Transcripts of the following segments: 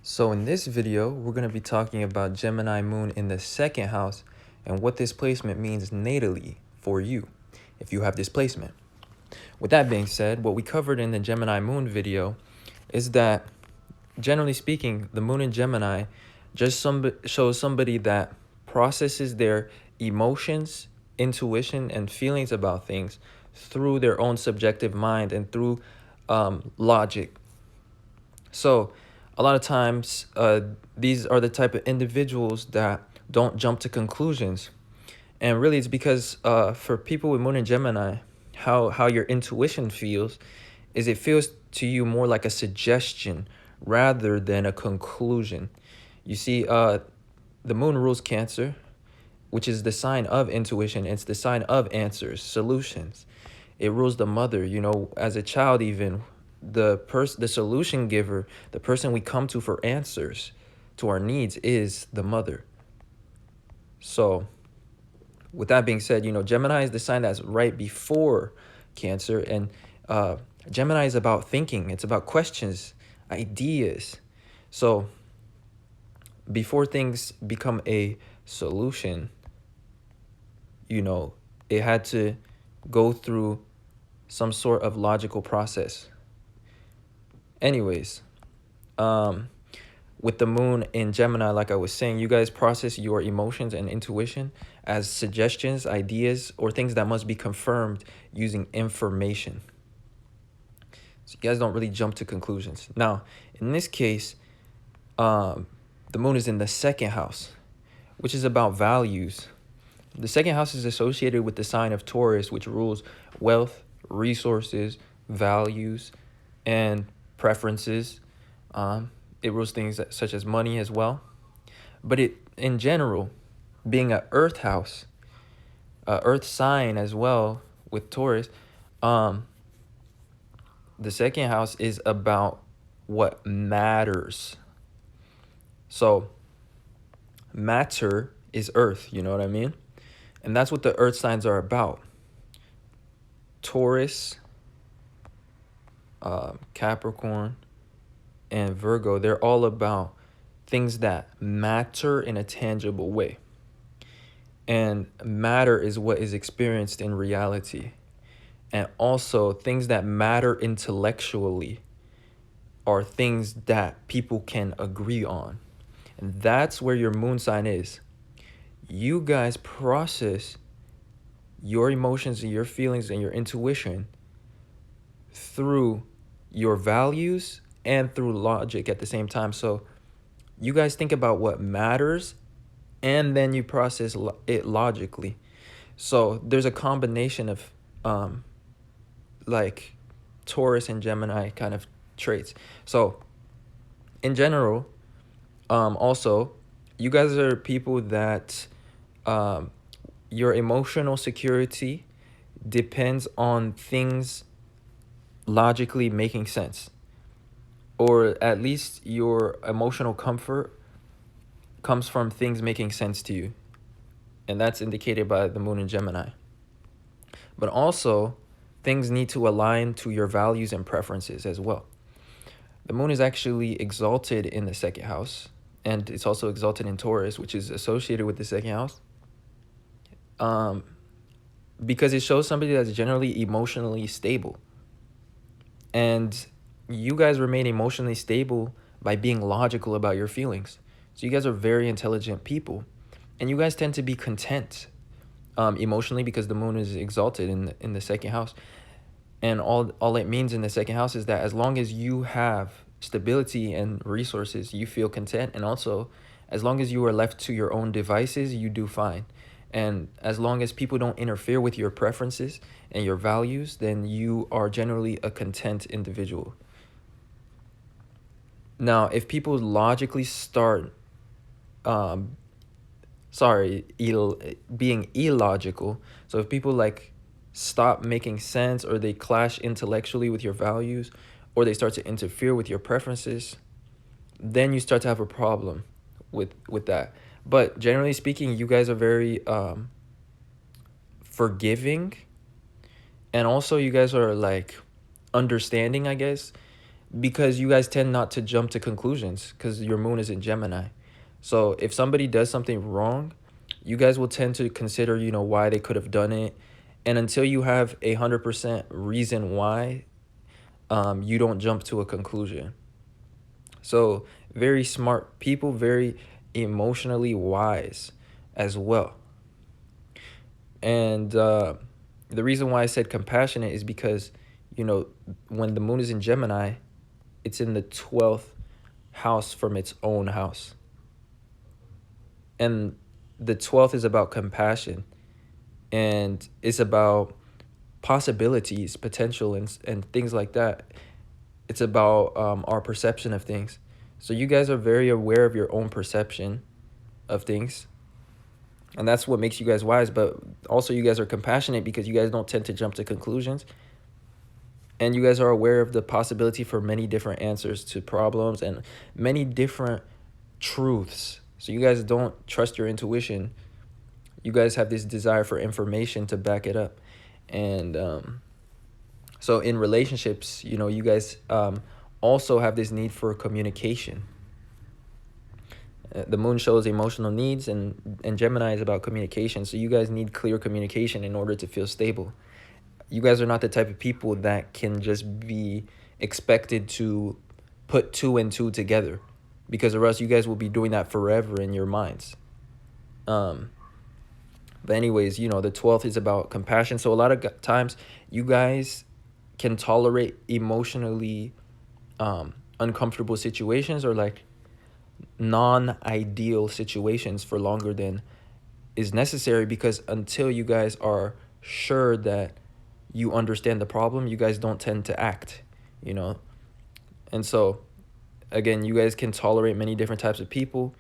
So in this video, we're going to be talking about Gemini moon in the second house and what this placement means natally for you if you have this placement. With that being said, what we covered in the Gemini moon video is that generally speaking, the moon in Gemini just shows somebody that processes their emotions, intuition, and feelings about things through their own subjective mind and through logic. So a lot of times, these are the type of individuals that don't jump to conclusions. And really, it's because for people with Moon in Gemini, how your intuition feels is it feels to you more like a suggestion rather than a conclusion. You see, the Moon rules Cancer, which is the sign of intuition. It's the sign of answers, solutions. It rules the mother. You know, as a child, even the solution giver, the person we come to for answers to our needs is the mother. So with that being said, you know, Gemini is the sign that's right before Cancer, and Gemini is about thinking. It's about questions, ideas. So before things become a solution, you know, it had to go through some sort of logical process. Anyways, with the moon in Gemini, like I was saying, you guys process your emotions and intuition as suggestions, ideas, or things that must be confirmed using information. So you guys don't really jump to conclusions. Now, in this case, the moon is in the second house, which is about values. The second house is associated with the sign of Taurus, which rules wealth, resources, values, and preferences. It rules things such as money as well. But it, in general, being an earth house, earth sign as well with Taurus, the second house is about what matters. So matter is earth, you know what I mean? And that's what the earth signs are about. Taurus, Capricorn, and Virgo, they're all about things that matter in a tangible way. And matter is what is experienced in reality. And also things that matter intellectually are things that people can agree on. And that's where your moon sign is. You guys process your emotions and your feelings and your intuition through your values and through logic at the same time. So you guys think about what matters and then you process it logically. So there's a combination of like Taurus and Gemini kind of traits. So in general, also, you guys are people that your emotional security depends on things logically making sense, or at least your emotional comfort comes from things making sense to you, and that's indicated by the moon in Gemini. But also, things need to align to your values and preferences as well. The moon is actually exalted in the second house, and it's also exalted in Taurus, which is associated with the second house. Because it shows somebody that's generally emotionally stable. And you guys remain emotionally stable by being logical about your feelings. So you guys are very intelligent people. And you guys tend to be content emotionally because the moon is exalted in the second house. And all it means in the second house is that as long as you have stability and resources, you feel content. And also, as long as you are left to your own devices, you do fine. And as long as people don't interfere with your preferences and your values, then you are generally a content individual. Now, if people logically start, being illogical, so if people like stop making sense, or they clash intellectually with your values, or they start to interfere with your preferences, then you start to have a problem with that. But generally speaking, you guys are very forgiving, and also you guys are like understanding, I guess. because you guys tend not to jump to conclusions because your moon is in Gemini. So if somebody does something wrong, you guys will tend to consider, why they could have done it. And until you have 100% reason why, you don't jump to a conclusion. So very smart people, very emotionally wise as well. And the reason why I said compassionate is because, when the moon is in Gemini, it's in the 12th house from its own house. And the 12th is about compassion, and it's about possibilities, potential, and things like that. It's about our perception of things. So you guys are very aware of your own perception of things. And that's what makes you guys wise. But also you guys are compassionate because you guys don't tend to jump to conclusions. And you guys are aware of the possibility for many different answers to problems and many different truths. So you guys don't trust your intuition. You guys have this desire for information to back it up. And so in relationships, you guys also have this need for communication. The moon shows emotional needs, and Gemini is about communication. So you guys need clear communication in order to feel stable. You guys are not the type of people that can just be expected to put 2 and 2 together, because or else you guys will be doing that forever in your minds. But anyways, the 12th is about compassion. So a lot of times you guys can tolerate emotionally uncomfortable situations, or like non-ideal situations, for longer than is necessary, because until you guys are sure that you understand the problem, you guys don't tend to act, And so again, you guys can tolerate many different types of people.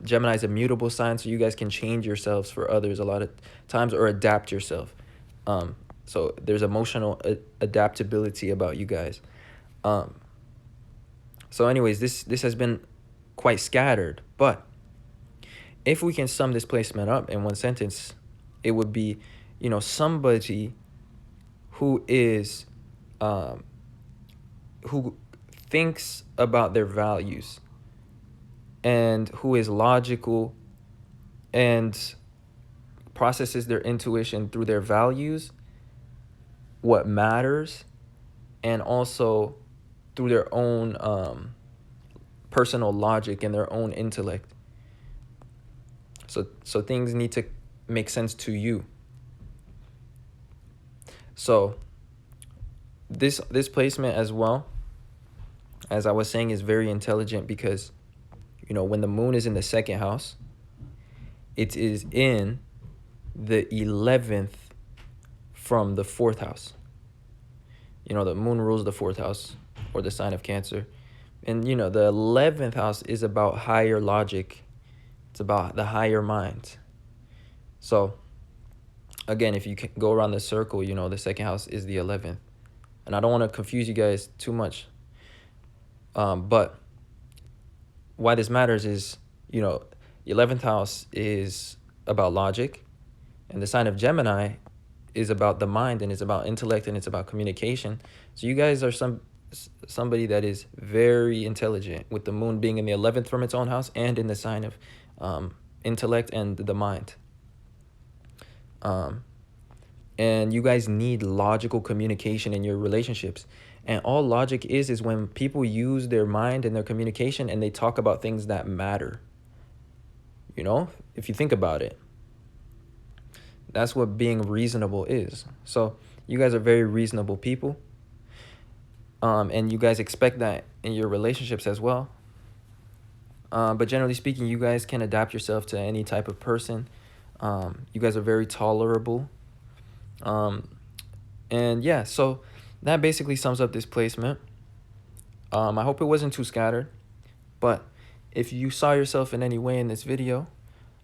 Gemini is a mutable sign, so you guys can change yourselves for others a lot of times, or adapt yourself. So there's emotional adaptability about you guys. So anyways, this has been quite scattered, but if we can sum this placement up in one sentence, it would be, somebody who is, who thinks about their values, and who is logical and processes their intuition through their values, what matters, and also through their own personal logic and their own intellect. So things need to make sense to you. So this placement as well, as I was saying, is very intelligent because, when the moon is in the second house, it is in the 11th from the 4th house. The moon rules the 4th house, or the sign of Cancer. And, the 11th house is about higher logic. It's about the higher mind. So, again, if you can go around the circle, the second house is the 11th. And I don't want to confuse you guys too much. But why this matters is, the 11th house is about logic. And the sign of Gemini is about the mind, and it's about intellect, and it's about communication. So you guys are somebody that is very intelligent, with the moon being in the 11th from its own house and in the sign of intellect and the mind. And you guys need logical communication in your relationships. And all logic is when people use their mind and their communication and they talk about things that matter. If you think about it, that's what being reasonable is. So you guys are very reasonable people. And you guys expect that in your relationships as well. But generally speaking, you guys can adapt yourself to any type of person. You guys are very tolerable. And yeah, so that basically sums up this placement. I hope it wasn't too scattered, but if you saw yourself in any way in this video,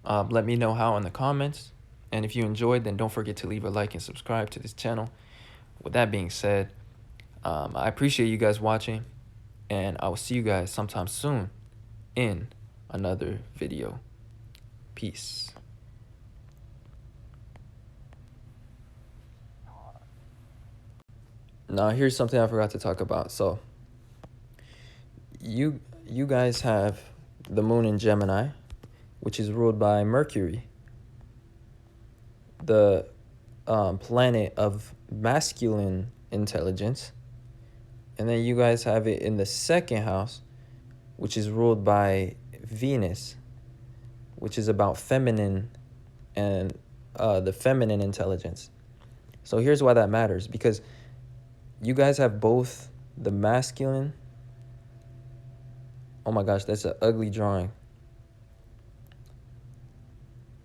let me know how in the comments. And if you enjoyed, then don't forget to leave a like and subscribe to this channel. With that being said, I appreciate you guys watching, and I will see you guys sometime soon in another video. Peace. Now, here's something I forgot to talk about. So you guys have the moon in Gemini, which is ruled by Mercury, the planet of masculine intelligence. And then you guys have it in the second house, which is ruled by Venus, which is about feminine and the feminine intelligence. So here's why that matters, because you guys have both the masculine. Oh my gosh, that's an ugly drawing.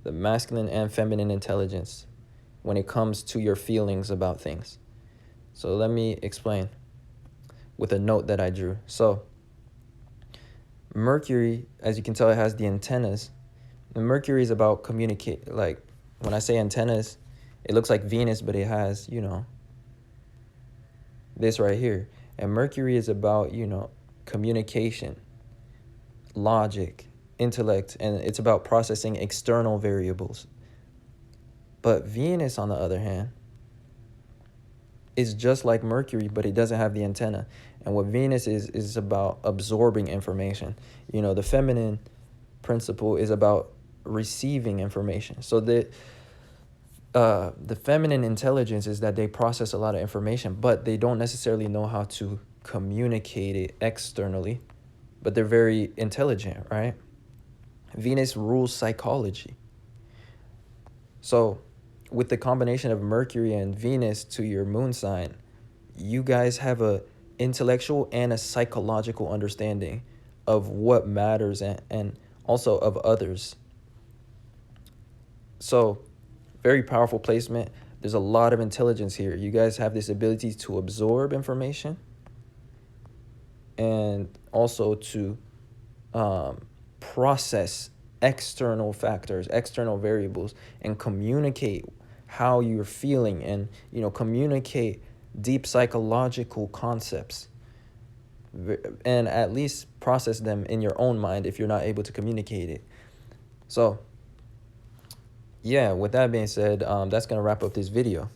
The masculine and feminine intelligence when it comes to your feelings about things. So let me explain with a note that I drew. So Mercury, as you can tell, it has the antennas. And Mercury is about communicate. Like when I say antennas, it looks like Venus, but it has, this right here. And Mercury is about, communication, logic, intellect, and it's about processing external variables. But Venus, on the other hand, is just like Mercury, but it doesn't have the antenna. And what Venus is about absorbing information. The feminine principle is about receiving information. So the feminine intelligence is that they process a lot of information, but they don't necessarily know how to communicate it externally, but they're very intelligent, right? Venus rules psychology. So with the combination of Mercury and Venus to your moon sign, you guys have a intellectual and a psychological understanding of what matters and also of others. So very powerful placement. There's a lot of intelligence here. You guys have this ability to absorb information and also to process external factors, external variables, and communicate how you're feeling and, communicate deep psychological concepts and at least process them in your own mind if you're not able to communicate it. So, yeah, with that being said, that's going to wrap up this video.